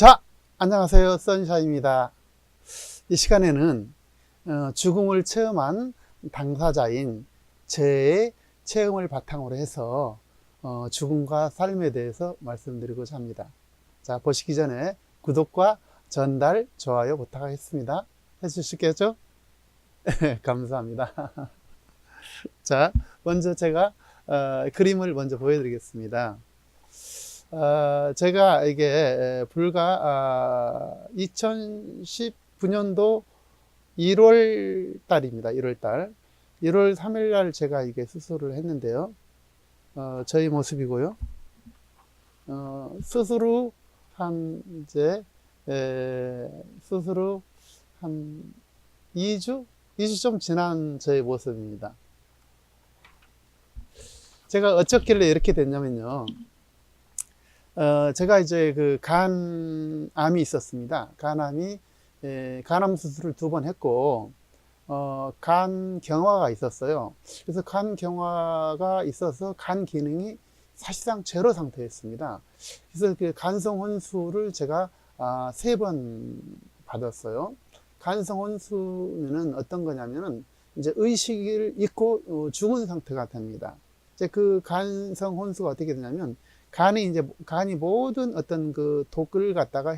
자, 안녕하세요. 선샤입니다. 이 시간에는 죽음을 체험한 당사자인 저의 체험을 바탕으로 해서 죽음과 삶에 대해서 말씀드리고자 합니다. 자, 보시기 전에 구독과 전달, 좋아요 부탁하겠습니다. 해주시겠죠? 감사합니다. 자, 먼저 제가 그림을 먼저 보여드리겠습니다. 제가 이게 불과 2019년도 1월 달입니다. 1월 달. 1월 3일 날 제가 이게 수술을 했는데요. 저희 모습이고요. 수술 한 이제 수술 한 2주 좀 지난 저의 모습입니다. 제가 어쩌길래 이렇게 됐냐면요. 제가 이제 그 간암이 있었습니다. 간암 수술을 2번 했고, 간경화가 있었어요. 그래서 간경화가 있어서 간 기능이 사실상 제로 상태였습니다. 그래서 그 간성혼수를 제가 3번 받았어요. 간성혼수는 어떤 거냐면은 이제 의식을 잃고 죽은 상태가 됩니다. 이제 그 간성혼수가 어떻게 되냐면 간이 모든 어떤 그 독을 갖다가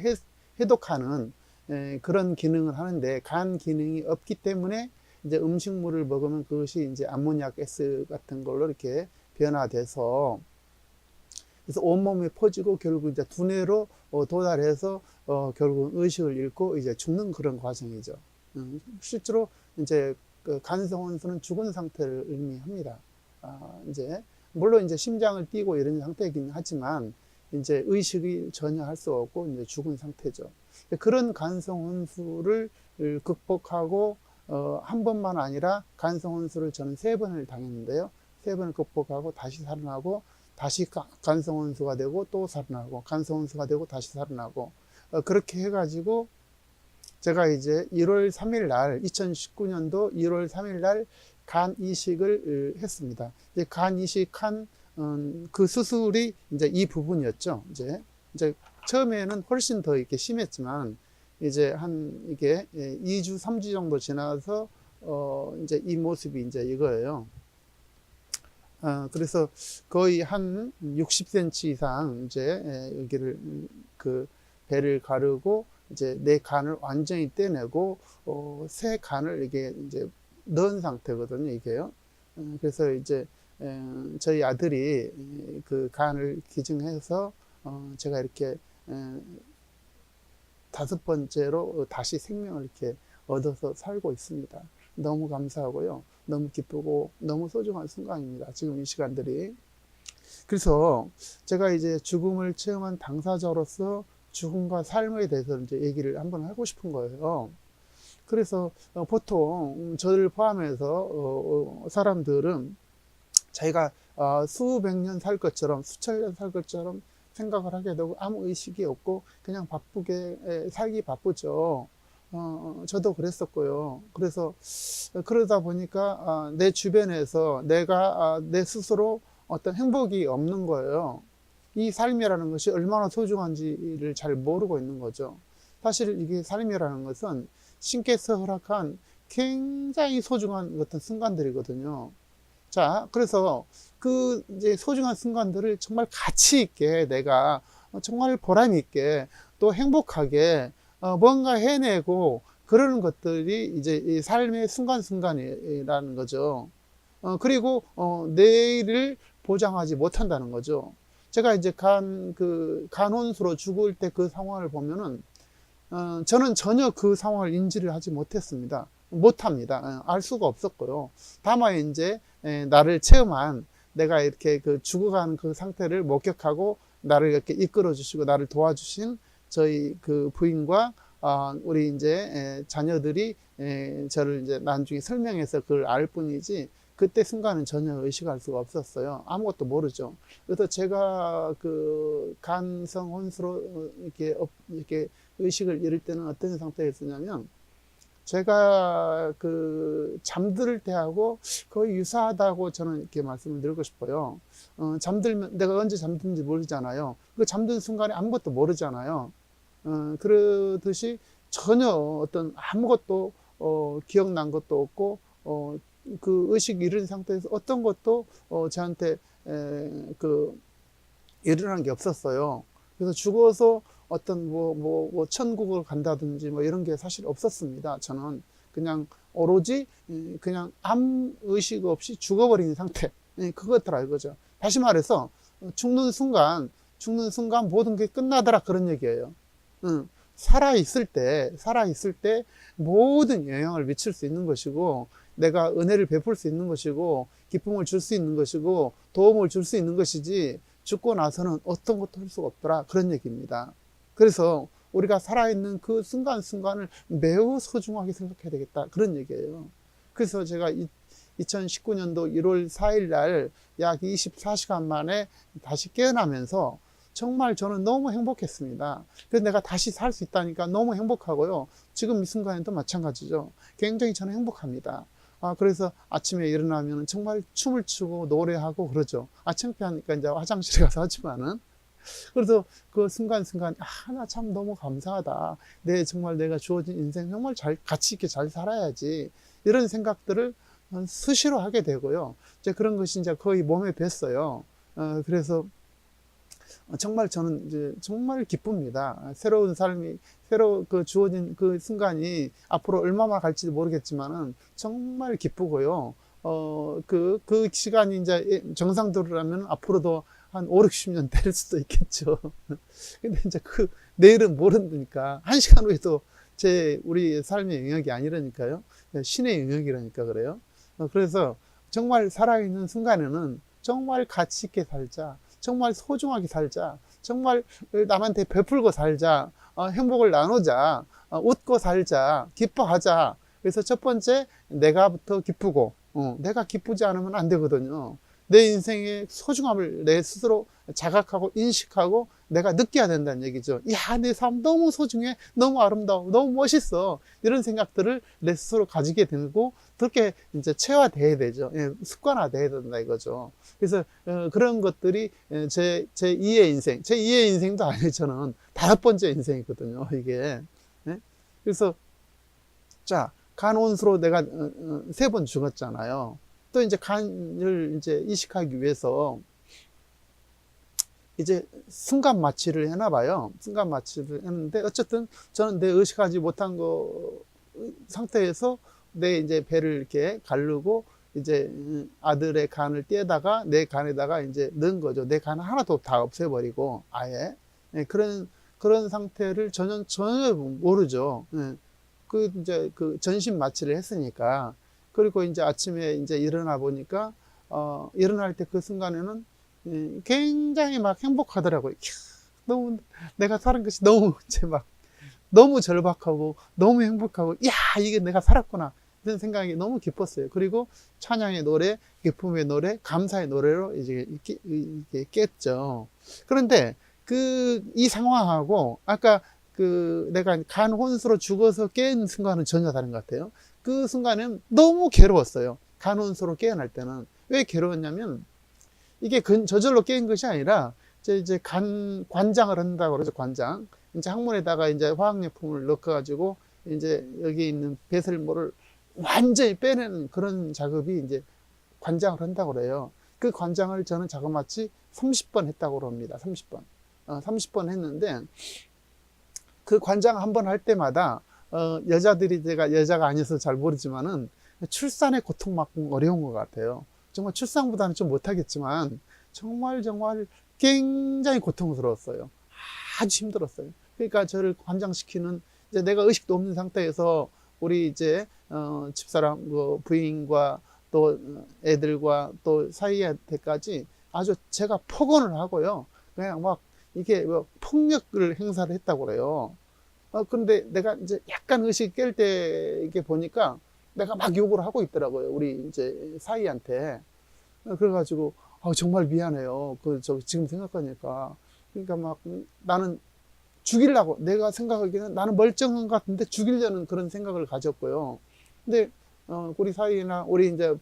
해독하는 그런 기능을 하는데, 간 기능이 없기 때문에 이제 음식물을 먹으면 그것이 이제 암모니아 가스 같은 걸로 이렇게 변화돼서, 그래서 온몸에 퍼지고 결국 이제 두뇌로 도달해서 결국 의식을 잃고 이제 죽는 그런 과정이죠. 실제로 이제 그 간성혼수는 죽은 상태를 의미합니다. 이제 물론 이제 심장을 뛰고 이런 상태이긴 하지만 이제 의식이 전혀 할 수 없고 이제 죽은 상태죠. 그런 간성혼수를 극복하고 한 번만 아니라 간성혼수를 저는 3번을 당했는데요. 3번을 극복하고 다시 살아나고 다시 간성혼수가 되고 또 살아나고 간성혼수가 되고 다시 살아나고 그렇게 해가지고 제가 이제 1월 3일 날 2019년도 1월 3일 날 간 이식을 했습니다. 이제 간 이식한 그 수술이 이제 이 부분이었죠. 이제 처음에는 훨씬 더 이렇게 심했지만 이제 한 이게 2주 3주 정도 지나서 이제 이 모습이 이제 이거예요. 그래서 거의 한 60cm 이상 이제 여기를 그 배를 가르고 이제 내 간을 완전히 떼내고 새 간을 이게 이제 넣은 상태거든요, 이게요. 그래서 이제 저희 아들이 그 간을 기증해서 제가 이렇게 5번째로 다시 생명을 이렇게 얻어서 살고 있습니다. 너무 감사하고요. 너무 기쁘고 너무 소중한 순간입니다. 지금 이 시간들이. 그래서 제가 이제 죽음을 체험한 당사자로서 죽음과 삶에 대해서 이제 얘기를 한번 하고 싶은 거예요. 그래서 보통 저를 포함해서 사람들은 자기가 수백 년 살 것처럼 수천 년 살 것처럼 생각을 하게 되고 아무 의식이 없고 그냥 바쁘게 살기 바쁘죠. 저도 그랬었고요. 그래서 그러다 보니까 내 주변에서 내가 내 스스로 어떤 행복이 없는 거예요. 이 삶이라는 것이 얼마나 소중한지를 잘 모르고 있는 거죠. 사실 이게 삶이라는 것은 신께서 허락한 굉장히 소중한 어떤 순간들이거든요. 자, 그래서 그 이제 소중한 순간들을 정말 가치 있게 내가 정말 보람 있게 또 행복하게 뭔가 해내고 그러는 것들이 이제 이 삶의 순간순간이라는 거죠. 그리고 내일을 보장하지 못한다는 거죠. 제가 이제 간혼수로 죽을 때 그 상황을 보면은 저는 전혀 그 상황을 인지를 하지 못했습니다. 못합니다. 알 수가 없었고요. 다만 이제 나를 체험한, 내가 이렇게 그 죽어가는 그 상태를 목격하고 나를 이렇게 이끌어 주시고 나를 도와주신 저희 그 부인과 우리 이제 자녀들이 저를 이제 나중에 설명해서 그걸 알 뿐이지, 그때 순간은 전혀 의식할 수가 없었어요. 아무것도 모르죠. 그래서 제가 그 간성 혼수로 이렇게 의식을 잃을 때는 어떤 상태였었냐면, 제가 그 잠들 때하고 거의 유사하다고 저는 이렇게 말씀을 드리고 싶어요. 잠들면 내가 언제 잠드는지 모르잖아요. 그 잠든 순간에 아무것도 모르잖아요. 그러듯이 전혀 어떤 아무것도 기억난 것도 없고 그 의식 잃은 상태에서 어떤 것도 저한테 그 일어난 게 없었어요. 그래서 죽어서 어떤 천국을 간다든지 뭐 이런 게 사실 없었습니다. 저는 그냥 오로지 그냥 아무 의식 없이 죽어버린 상태. 그거더라 이거죠. 다시 말해서 죽는 순간 모든 게 끝나더라 그런 얘기예요. 살아있을 때 모든 영향을 미칠 수 있는 것이고, 내가 은혜를 베풀 수 있는 것이고, 기쁨을 줄 수 있는 것이고, 도움을 줄 수 있는 것이지, 죽고 나서는 어떤 것도 할 수가 없더라 그런 얘기입니다. 그래서 우리가 살아있는 그 순간순간을 매우 소중하게 생각해야 되겠다 그런 얘기예요. 그래서 제가 2019년도 1월 4일 날 약 24시간 만에 다시 깨어나면서 정말 저는 너무 행복했습니다. 그래서 내가 다시 살 수 있다니까 너무 행복하고요. 지금 이 순간에도 마찬가지죠. 굉장히 저는 행복합니다. 그래서 아침에 일어나면 정말 춤을 추고 노래하고 그러죠. 창피하니까 이제 화장실에 가서 하지만은. 그래서 그 순간순간, 나 참 너무 감사하다. 정말 내가 주어진 인생 정말 가치 있게 잘 살아야지. 이런 생각들을 수시로 하게 되고요. 이제 그런 것이 이제 거의 몸에 뱄어요. 그래서 정말 저는 이제 정말 기쁩니다. 새로운 삶이, 그 주어진 그 순간이 앞으로 얼마나 갈지도 모르겠지만은 정말 기쁘고요. 그 시간이 이제 정상대로라면 앞으로도 한 5, 60년 될 수도 있겠죠. 근데 이제 내일은 모르니까, 한 시간 후에도 우리 삶의 영역이 아니라니까요. 신의 영역이라니까 그래요. 그래서 정말 살아있는 순간에는 정말 가치 있게 살자. 정말 소중하게 살자. 정말 남한테 베풀고 살자. 행복을 나누자. 웃고 살자. 기뻐하자. 그래서 첫 번째, 내가부터 기쁘고, 내가 기쁘지 않으면 안 되거든요. 내 인생의 소중함을 내 스스로 자각하고 인식하고 내가 느껴야 된다는 얘기죠. 내 삶 너무 소중해. 너무 아름다워. 너무 멋있어. 이런 생각들을 내 스스로 가지게 되고, 그렇게 이제 체화돼야 되죠. 습관화돼야 된다 이거죠. 그래서 그런 것들이 제 2의 인생, 제 2의 인생도 아니에요. 저는 5번째 인생이거든요. 이게. 그래서 자, 간혼수로 내가 3번 죽었잖아요. 또 이제 간을 이제 이식하기 위해서 이제 순간 마취를 해나 봐요. 순간 마취를 했는데 어쨌든 저는 내 의식하지 못한 상태에서 내 이제 배를 이렇게 가르고 이제 아들의 간을 떼다가 내 간에다가 이제 넣은 거죠. 내 간을 하나도 다 없애버리고 아예. 그런 상태를 전혀 모르죠. 이제 그 전신 마취를 했으니까. 그리고 이제 아침에 이제 일어나 보니까, 일어날 때 그 순간에는 굉장히 막 행복하더라고요. 너무, 내가 사는 것이 너무 이제 너무 절박하고, 너무 행복하고, 이게 내가 살았구나. 이런 생각이 너무 기뻤어요. 그리고 찬양의 노래, 기쁨의 노래, 감사의 노래로 이제 이렇게 깼죠. 그런데 이 상황하고 아까 내가 간 혼수로 죽어서 깬 순간은 전혀 다른 것 같아요. 그 순간은 너무 괴로웠어요. 간 혼수로 깨어날 때는. 왜 괴로웠냐면, 이게 저절로 깨인 것이 아니라, 이제 관장을 한다고 그러죠, 관장. 이제 항문에다가 이제 화학약품을 넣어가지고, 이제 여기 있는 배설물을 완전히 빼내는 그런 작업이 이제 관장을 한다고 그래요. 그 관장을 저는 자그마치 30번 했다고 그럽니다. 30번. 30번 했는데, 그 관장 한 번 할 때마다 여자들이, 제가 여자가 아니어서 잘 모르지만은 출산의 고통만큼 어려운 것 같아요. 정말 출산보다는 좀 못하겠지만 정말 굉장히 고통스러웠어요. 아주 힘들었어요. 그러니까 저를 관장시키는, 이제 내가 의식도 없는 상태에서 우리 이제 집사람 부인과 또 애들과 또 사이한테까지 아주 제가 폭언을 하고요. 그냥 막 이게 폭력을 행사를 했다고 그래요. 근데 내가 이제 약간 의식 깰 때 이게 보니까 내가 막 욕을 하고 있더라고요. 우리 이제 사이한테. 그래가지고, 정말 미안해요. 지금 생각하니까. 그러니까 막 나는 죽이려고, 내가 생각하기에는 나는 멀쩡한 것 같은데 죽이려는 그런 생각을 가졌고요. 근데, 우리 사이나 우리 이제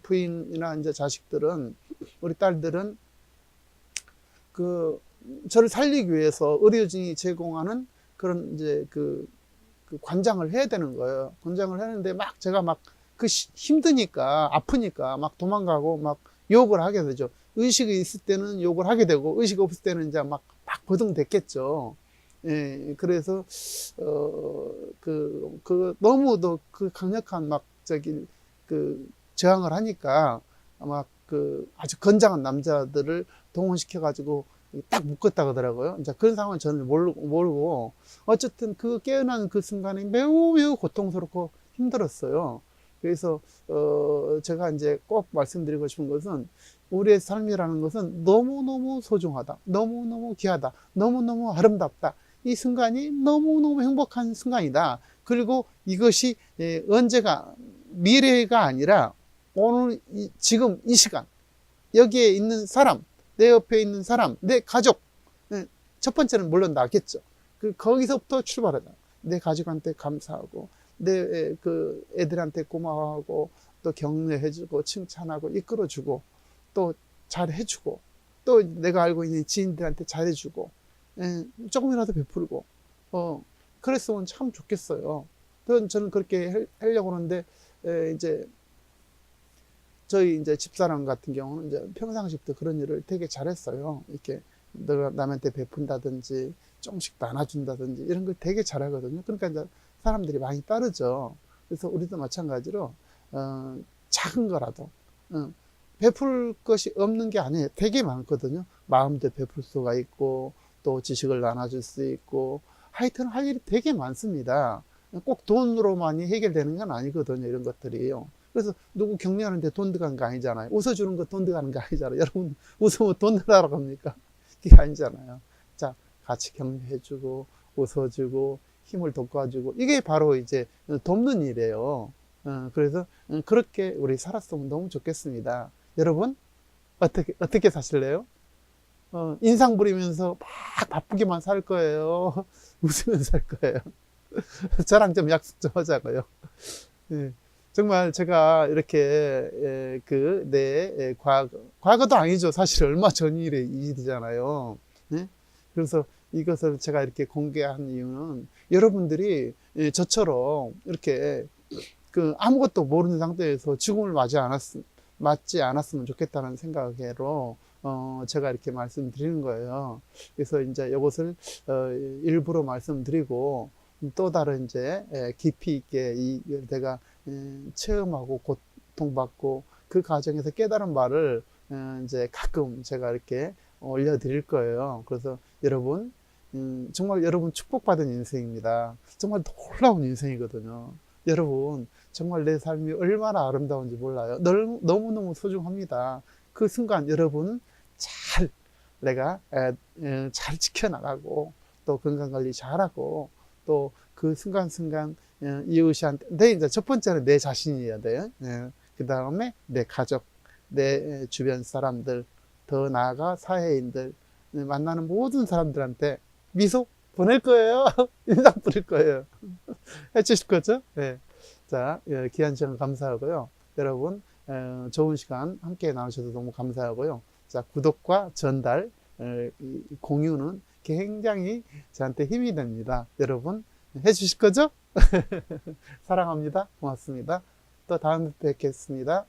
부인이나 이제 자식들은, 우리 딸들은 저를 살리기 위해서 의료진이 제공하는 그런 이제 그 관장을 해야 되는 거예요. 관장을 하는데 막 제가 막 힘드니까, 아프니까 막 도망가고 막 욕을 하게 되죠. 의식이 있을 때는 욕을 하게 되고, 의식 없을 때는 이제 막 버둥댔겠죠. 예, 그래서, 너무도 그 강력한 저항을 하니까, 아마 아주 건장한 남자들을 동원시켜가지고 딱 묶었다 그러더라고요. 이제 그런 상황은 저는 모르고, 어쨌든 깨어나는 그 순간이 매우 매우 고통스럽고 힘들었어요. 그래서, 제가 이제 꼭 말씀드리고 싶은 것은, 우리의 삶이라는 것은 너무너무 소중하다. 너무너무 귀하다. 너무너무 아름답다. 이 순간이 너무너무 행복한 순간이다. 그리고 이것이 언제가, 미래가 아니라 오늘, 지금 이 시간, 여기에 있는 사람, 내 옆에 있는 사람, 내 가족. 첫 번째는 물론 나겠죠. 거기서부터 출발하다. 내 가족한테 감사하고, 내 애들한테 고마워하고, 또 격려해주고, 칭찬하고, 이끌어주고, 또 잘해주고, 또 내가 알고 있는 지인들한테 잘해주고, 조금이라도 베풀고, 그랬으면 참 좋겠어요. 저는 그렇게 하려고 하는데, 이제, 저희 이제 집사람 같은 경우는 이제 평상시부터 그런 일을 되게 잘했어요. 이렇게 내가 남한테 베푼다든지, 조금씩 나눠준다든지, 이런 걸 되게 잘하거든요. 그러니까 이제 사람들이 많이 따르죠. 그래서 우리도 마찬가지로, 작은 거라도, 베풀 것이 없는 게 아니에요. 되게 많거든요. 마음도 베풀 수가 있고, 또 지식을 나눠줄 수 있고, 하여튼 할 일이 되게 많습니다. 꼭 돈으로만이 해결되는 건 아니거든요. 이런 것들이요. 그래서 누구 격려하는데 돈 들어가는 거 아니잖아요. 웃어주는 거 돈 들어가는 거 아니잖아요. 여러분, 웃으면 돈 들어가라고 합니까? 그게 아니잖아요. 자, 같이 격려해주고, 웃어주고, 힘을 돋궈주고, 이게 바로 이제 돕는 일이에요. 그래서 그렇게 우리 살았으면 너무 좋겠습니다. 여러분, 어떻게 사실래요? 인상 부리면서 막 바쁘게만 살 거예요? 웃으면서 살 거예요? 저랑 좀 약속 좀 하자고요. 예. 정말 제가 이렇게 과거도 아니죠. 사실 얼마 전 일의 일이잖아요. 네? 그래서 이것을 제가 이렇게 공개한 이유는 여러분들이 저처럼 이렇게 아무것도 모르는 상태에서 죽음을 맞지 않았으면 좋겠다는 생각으로 제가 이렇게 말씀드리는 거예요. 그래서 이제 이것을 일부러 말씀드리고 또 다른 이제 깊이 있게 내가 체험하고 고통받고 그 과정에서 깨달은 말을 이제 가끔 제가 이렇게 올려드릴 거예요. 그래서 여러분, 정말 여러분 축복받은 인생입니다. 정말 놀라운 인생이거든요. 여러분, 정말 내 삶이 얼마나 아름다운지 몰라요. 너무너무 소중합니다. 그 순간 여러분 내가 잘 지켜나가고 또 건강관리 잘하고 또 그 순간순간 이웃한테 이제 첫 번째는 내 자신이어야 돼요. 그 다음에 내 가족, 내 주변 사람들, 더 나아가 사회인들, 만나는 모든 사람들한테 미소 보낼 거예요. 인상 뿌릴 거예요. 해주실 거죠? 네. 자, 귀한 시간 감사하고요. 여러분, 좋은 시간 함께 나누셔서 너무 감사하고요. 자, 구독과 전달, 공유는 굉장히 저한테 힘이 됩니다. 여러분, 해주실 거죠? 사랑합니다. 고맙습니다. 또 다음에 뵙겠습니다.